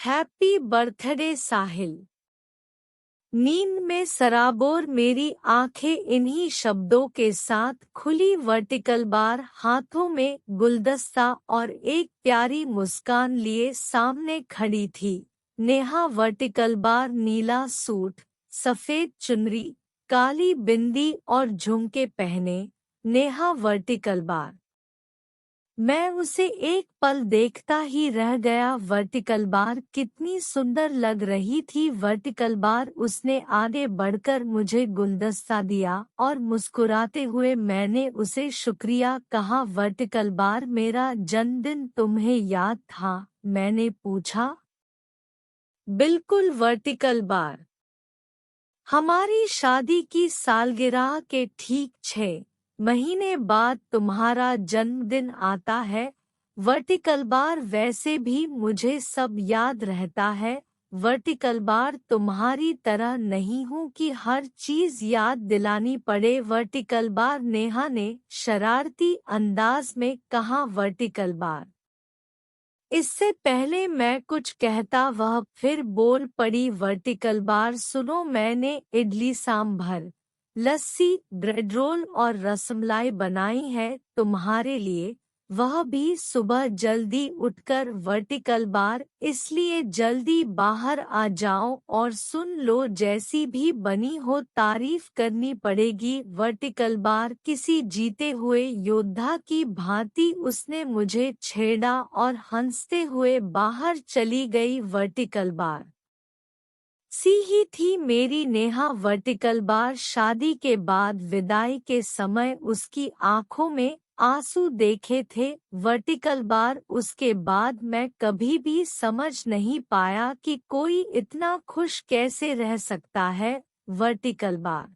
Happy birthday साहिल। नींद में सराबोर मेरी आंखें इन्हीं शब्दों के साथ खुली। वर्टिकल बार हाथों में गुलदस्ता और एक प्यारी मुस्कान लिए सामने खड़ी थी। नेहा वर्टिकल बार नीला सूट, सफेद चुनरी, काली बिंदी और झुमके पहने। Neha vertical bar. मैं उसे एक पल देखता ही रह गया। वर्टिकल बार कितनी सुंदर लग रही थी। वर्टिकल बार उसने आगे बढ़कर मुझे गुलदस्ता दिया और मुस्कुराते हुए मैंने उसे शुक्रिया कहा। वर्टिकल बार, मेरा जन्मदिन तुम्हें याद था? मैंने पूछा। बिल्कुल वर्टिकल बार, हमारी शादी की सालगिरह के ठीक 6 महीने बाद तुम्हारा जन्मदिन आता है। वर्टिकल बार, वैसे भी मुझे सब याद रहता है। वर्टिकल बार, तुम्हारी तरह नहीं हूँ कि हर चीज याद दिलानी पड़े। वर्टिकल बार, नेहा ने शरारती अंदाज में कहा। वर्टिकल बार, इससे पहले मैं कुछ कहता वह फिर बोल पड़ी। वर्टिकल बार, सुनो, मैंने इडली सांभर, लस्सी, ब्रेड रोल और रसमलाई बनाई है तुम्हारे लिए, वह भी सुबह जल्दी उठकर। वर्टिकल बार, इसलिए जल्दी बाहर आ जाओ और सुन लो, जैसी भी बनी हो तारीफ करनी पड़ेगी। वर्टिकल बार, किसी जीते हुए योद्धा की भांति उसने मुझे छेड़ा और हंसते हुए बाहर चली गई। वर्टिकल बार सी ही थी मेरी नेहा। वर्टिकल बार, शादी के बाद विदाई के समय उसकी आंखों में आंसू देखे थे। वर्टिकल बार, उसके बाद मैं कभी भी समझ नहीं पाया कि कोई इतना खुश कैसे रह सकता है। वर्टिकल बार,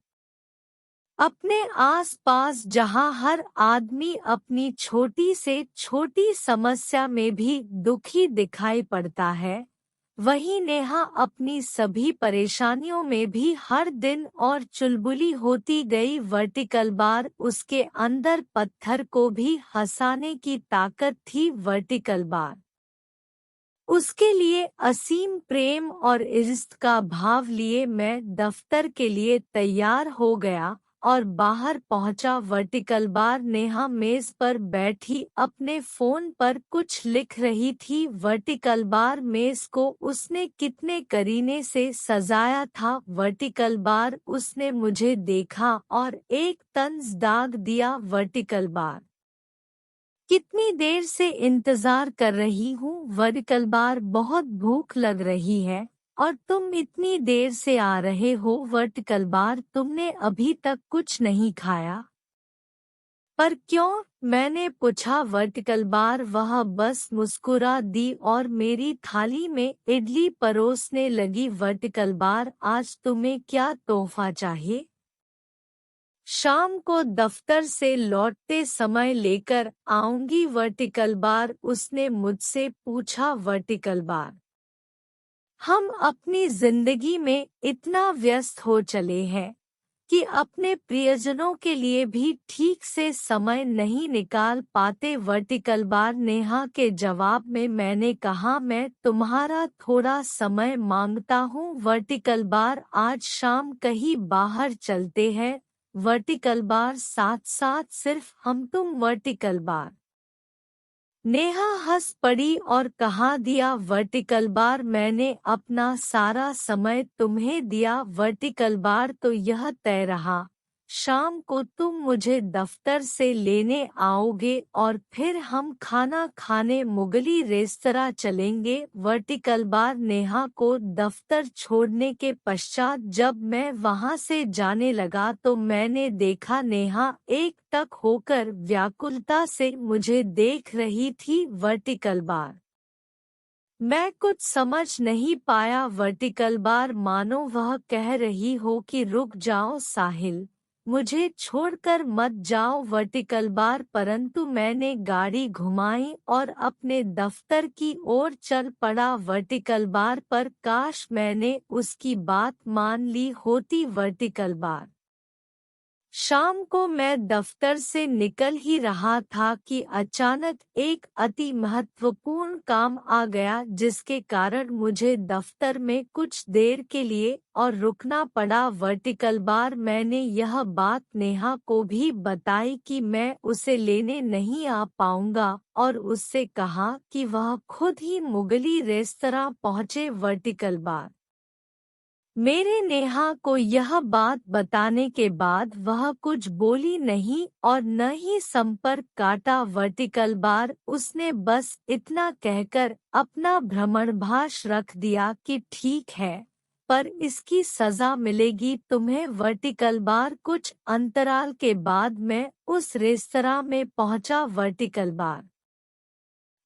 अपने आस-पास जहां हर आदमी अपनी छोटी से छोटी समस्या में भी दुखी दिखाई पड़ता है, वहीं नेहा अपनी सभी परेशानियों में भी हर दिन और चुलबुली होती गई। वर्टिकल बार, उसके अंदर पत्थर को भी हंसाने की ताकत थी। वर्टिकल बार, उसके लिए असीम प्रेम और इज्जत का भाव लिए मैं दफ्तर के लिए तैयार हो गया और बाहर पहुंचा। वर्टिकल बार, नेहा मेज पर बैठी अपने फोन पर कुछ लिख रही थी। वर्टिकल बार, मेज को उसने कितने करीने से सजाया था। वर्टिकल बार, उसने मुझे देखा और एक तंज दाग दिया। वर्टिकल बार, कितनी देर से इंतजार कर रही हूँ। वर्टिकल बार, बहुत भूख लग रही है और तुम इतनी देर से आ रहे हो। वर्टिकल बार, तुमने अभी तक कुछ नहीं खाया? पर क्यों? मैंने पूछा। वर्टिकल बार, वह बस मुस्कुरा दी और मेरी थाली में इडली परोसने लगी। वर्टिकल बार, आज तुम्हें क्या तोहफा चाहिए? शाम को दफ्तर से लौटते समय लेकर आऊंगी। वर्टिकल बार, उसने मुझसे पूछा। वर्टिकल बार, हम अपनी जिंदगी में इतना व्यस्त हो चले हैं कि अपने प्रियजनों के लिए भी ठीक से समय नहीं निकाल पाते। वर्टिकल बार, नेहा के जवाब में मैंने कहा, मैं तुम्हारा थोड़ा समय मांगता हूँ। वर्टिकल बार, आज शाम कहीं बाहर चलते हैं। वर्टिकल बार, साथ साथ सिर्फ हम तुम। वर्टिकल बार, नेहा हंस पड़ी और कहा, दिया। वर्टिकल बार, मैंने अपना सारा समय तुम्हें दिया। वर्टिकल बार, तो यह तय रहा, शाम को तुम मुझे दफ्तर से लेने आओगे और फिर हम खाना खाने मुगली रेस्तरां चलेंगे। वर्टिकल बार, नेहा को दफ्तर छोड़ने के पश्चात जब मैं वहां से जाने लगा तो मैंने देखा नेहा एकटक होकर व्याकुलता से मुझे देख रही थी। वर्टिकल बार, मैं कुछ समझ नहीं पाया। वर्टिकल बार, मानो वह कह रही हो कि रुक जाओ साहिल, मुझे छोड़कर मत जाओ। वर्टिकल बार, परंतु मैंने गाड़ी घुमाई और अपने दफ्तर की ओर चल पड़ा। वर्टिकल बार, पर काश मैंने उसकी बात मान ली होती। वर्टिकल बार, शाम को मैं दफ्तर से निकल ही रहा था कि अचानक एक अति महत्वपूर्ण काम आ गया, जिसके कारण मुझे दफ्तर में कुछ देर के लिए और रुकना पड़ा। वर्टिकल बार मैंने यह बात नेहा को भी बताई कि मैं उसे लेने नहीं आ पाऊंगा और उससे कहा कि वह खुद ही मुगली रेस्तरां पहुंचे। वर्टिकल बार मेरे नेहा को यह बात बताने के बाद वह कुछ बोली नहीं और न ही संपर्क काटा। वर्टिकल बार उसने बस इतना कहकर अपना भ्रमणभाष रख दिया कि ठीक है, पर इसकी सजा मिलेगी तुम्हें। वर्टिकल बार कुछ अंतराल के बाद मैं उस रेस्तरां में पहुंचा। वर्टिकल बार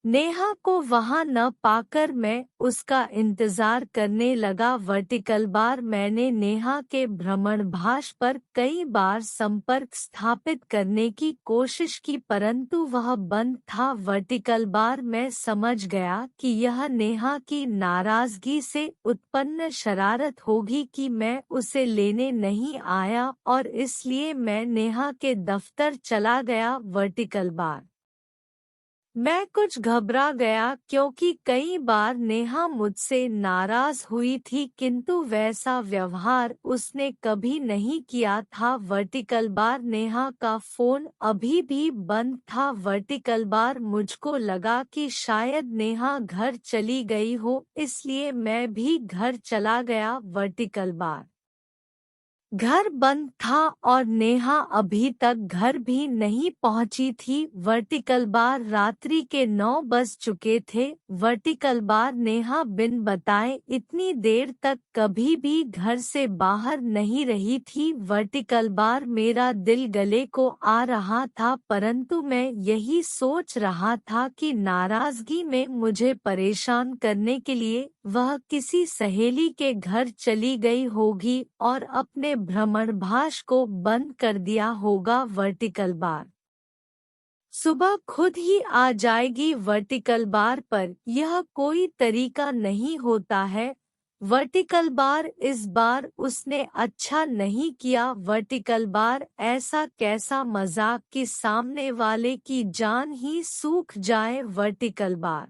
नेहा को वहां न पाकर मैं उसका इंतजार करने लगा। वर्टिकल बार मैंने नेहा के भ्रमणभाष पर कई बार संपर्क स्थापित करने की कोशिश की, परंतु वह बंद था। वर्टिकल बार मैं समझ गया कि यह नेहा की नाराजगी से उत्पन्न शरारत होगी कि मैं उसे लेने नहीं आया, और इसलिए मैं नेहा के दफ्तर चला गया। वर्टिकल बार मैं कुछ घबरा गया क्योंकि कई बार नेहा मुझसे नाराज हुई थी, किंतु वैसा व्यवहार उसने कभी नहीं किया था। वर्टिकल बार नेहा का फोन अभी भी बंद था। वर्टिकल बार मुझको लगा कि शायद नेहा घर चली गई हो, इसलिए मैं भी घर चला गया। वर्टिकल बार घर बंद था और नेहा अभी तक घर भी नहीं पहुंची थी। वर्टिकल बार रात्रि के 9 बज चुके थे। वर्टिकल बार नेहा बिन बताए इतनी देर तक कभी भी घर से बाहर नहीं रही थी। वर्टिकल बार मेरा दिल गले को आ रहा था, परंतु मैं यही सोच रहा था कि नाराजगी में मुझे परेशान करने के लिए वह किसी सहेली के घर चली गई होगी और अपने भ्रमणभाष को बंद कर दिया होगा। वर्टिकल बार सुबह खुद ही आ जाएगी। वर्टिकल बार पर यह कोई तरीका नहीं होता है। वर्टिकल बार इस बार उसने अच्छा नहीं किया। वर्टिकल बार ऐसा कैसा मजाक कि सामने वाले की जान ही सूख जाए। वर्टिकल बार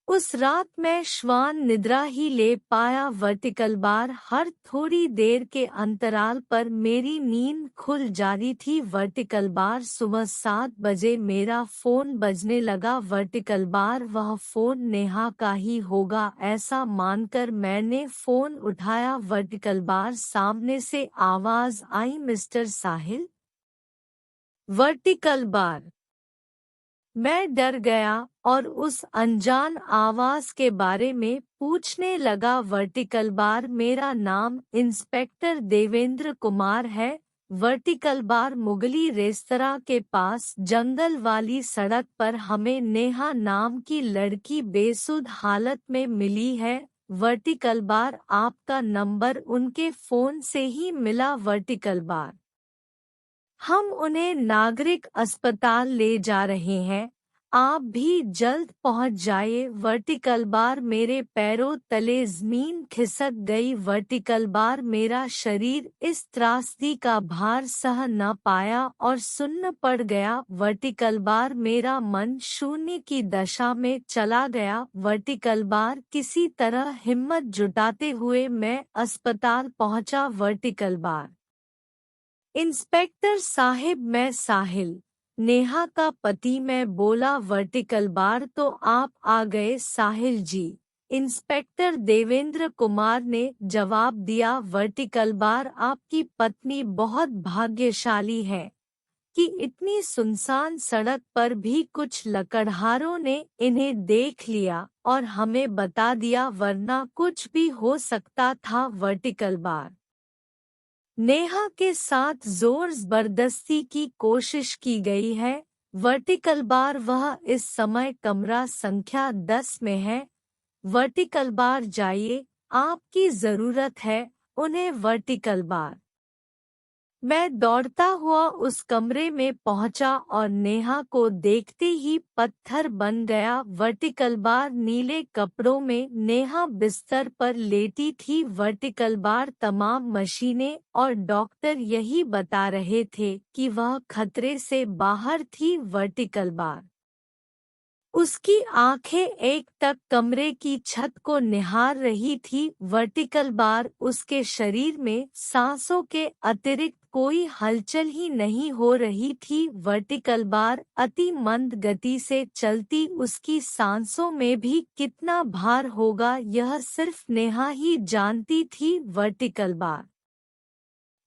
उस रात मैं श्वान निद्रा ही ले पाया। वर्टिकल बार हर थोड़ी देर के अंतराल पर मेरी नींद खुल जाती थी। वर्टिकल बार सुबह 7 बजे मेरा फोन बजने लगा। वर्टिकल बार वह फोन नेहा का ही होगा ऐसा मानकर मैंने फोन उठाया। वर्टिकल बार सामने से आवाज आई, मिस्टर साहिल। वर्टिकल बार मैं डर गया और उस अनजान आवाज के बारे में पूछने लगा। वर्टिकल बार मेरा नाम इंस्पेक्टर देवेंद्र कुमार है। वर्टिकल बार मुगली रेस्तरां के पास जंगल वाली सड़क पर हमें नेहा नाम की लड़की बेसुध हालत में मिली है। वर्टिकल बार आपका नंबर उनके फोन से ही मिला। वर्टिकल बार हम उन्हें नागरिक अस्पताल ले जा रहे हैं, आप भी जल्द पहुंच जाइए। वर्टिकल बार मेरे पैरों तले जमीन खिसक गई। वर्टिकल बार मेरा शरीर इस त्रासदी का भार सह न पाया और सुन्न पड़ गया। वर्टिकल बार मेरा मन शून्य की दशा में चला गया। वर्टिकल बार किसी तरह हिम्मत जुटाते हुए मैं अस्पताल पहुंचा। वर्टिकल बार इंस्पेक्टर साहिब, मैं साहिल, नेहा का पति, मैं बोला। वर्टिकल बार तो आप आ गए साहिल जी, इंस्पेक्टर देवेंद्र कुमार ने जवाब दिया। वर्टिकल बार आपकी पत्नी बहुत भाग्यशाली है कि इतनी सुनसान सड़क पर भी कुछ लकड़हारों ने इन्हें देख लिया और हमें बता दिया, वरना कुछ भी हो सकता था। वर्टिकल बार नेहा के साथ जोर जबरदस्ती की कोशिश की गई है। वर्टिकल बार वह इस समय कमरा संख्या 10 में है। वर्टिकल बार जाइए, आपकी जरूरत है उन्हें। वर्टिकल बार मैं दौड़ता हुआ उस कमरे में पहुंचा और नेहा को देखते ही पत्थर बन गया। वर्टिकल बार नीले कपड़ों में नेहा बिस्तर पर लेटी थी। वर्टिकल बार तमाम मशीनें और डॉक्टर यही बता रहे थे कि वह खतरे से बाहर थी। वर्टिकल बार उसकी आंखें एक तक कमरे की छत को निहार रही थी। वर्टिकल बार उसके शरीर में सांसों के अतिरिक्त कोई हलचल ही नहीं हो रही थी। वर्टिकल बार अति मंद गति से चलती, उसकी सांसों में भी कितना भार होगा यह सिर्फ नेहा ही जानती थी। वर्टिकल बार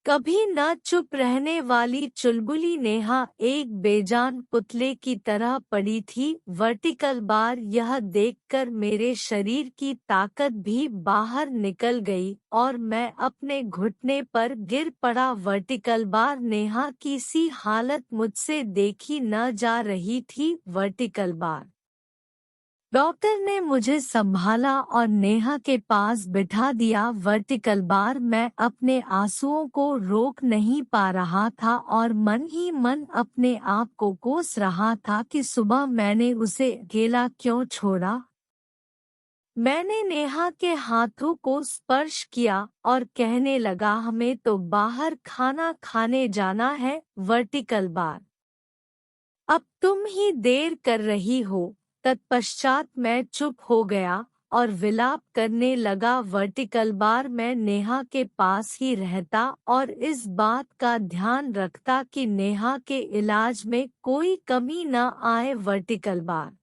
कभी न चुप रहने वाली चुलबुली नेहा एक बेजान पुतले की तरह पड़ी थी। वर्टिकल बार यह देखकर मेरे शरीर की ताकत भी बाहर निकल गई और मैं अपने घुटने पर गिर पड़ा। वर्टिकल बार नेहा की सी हालत मुझसे देखी न जा रही थी। वर्टिकल बार डॉक्टर ने मुझे संभाला और नेहा के पास बिठा दिया। वर्टिकल बार मैं अपने आंसुओं को रोक नहीं पा रहा था और मन ही मन अपने आप को कोस रहा था कि सुबह मैंने उसे अकेला क्यों छोड़ा। मैंने नेहा के हाथों को स्पर्श किया और कहने लगा, हमें तो बाहर खाना खाने जाना है। वर्टिकल बार अब तुम ही देर कर रही हो। तत्पश्चात मैं चुप हो गया और विलाप करने लगा। वर्टिकल बार मैं नेहा के पास ही रहता और इस बात का ध्यान रखता कि नेहा के इलाज में कोई कमी न आए। Vertical bar